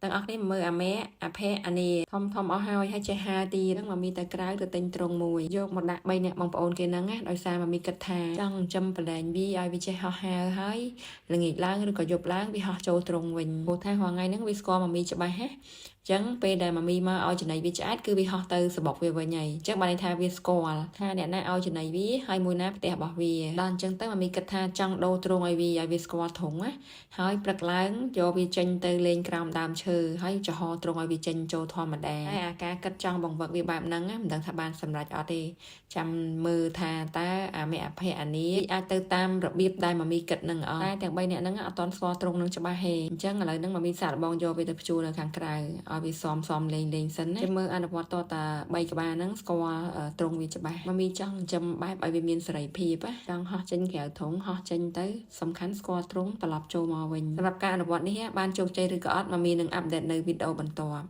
ទាំងអស់នេះមើលអាម៉ែអាផែអានេះធំអស់ហើយចេះហាទីហ្នឹងមកមីតែក្រៅទៅទិញត្រង់មួយយកមកដាក់3នាក់បងប្អូនគេហ្នឹងណាដោយសារមកមីគិតថាចង់ចំប្រឡែងវាឲ្យវាចេះហោះហើរហើយល្ងាចឡើងឬក៏យប់ឡើងវាហោះចូលត្រង់វិញព្រោះថារាល់ថ្ងៃហ្នឹងវាស្គាល់មកមីច្បាស់ណាចឹងពេលដែលមកមីមកឲ្យចំណីវាឆ្អែតគឺវាហោះទៅសបុកវាវិញហើយចឹងបានន័យថាវាស្គាល់ថាអ្នកណាឲ្យចំណីវាហើយមួយណាផ្ទះរបស់វាដល់អញ្ចឹងទៅមកមីគិតថាចង់ដូរទ្រង់ឲ្យវាស្គាល់ធំណាហើយព្រឹកឡើងយកវាចេញទៅលេងក្រោមដើមឈើហើយចំហទ្រង់ឲ្យវាចេញចូលធម្មតាហើយអាការគិតចង់បង្វឹកវាបែបហ្នឹងមិនដឹងថាបានសម្រេចអត់ទេចាំមើលថាតើអាមេអភ័យអានេះអាចទៅតាមរបៀបដែលមកមីគិតនឹងអត់តែទាំង3នាក់ហ្នឹងអត់តន់ស្គាល់ទ្រង់នឹងច្បាស់ហេអញ្ចឹងឥឡូវហ្នឹងមកមីសាកល្បងយកវាទៅភ្ជួរនៅខាងក្រៅឲ្យវាសមលេងសិនណាចាំមើលអនុវត្តតតា3ក្បាលហ្នឹងស្គាល់ទ្រង់វាច្បាស់មកមីចង់ចាំបែបឲ្យវាមានសេរីភាពចង់ហោះចេញក្រៅធុងហោះចេញទៅសំខាន់ស្គាល់ទ្រង់ត្រឡប់ចូលមកវិញសម្រាប់ការអនុវត្តនេះបានជោគជ័យឬក៏អត់មកមីនឹងអាប់ដេតនៅវីដេអូបន្ទាប់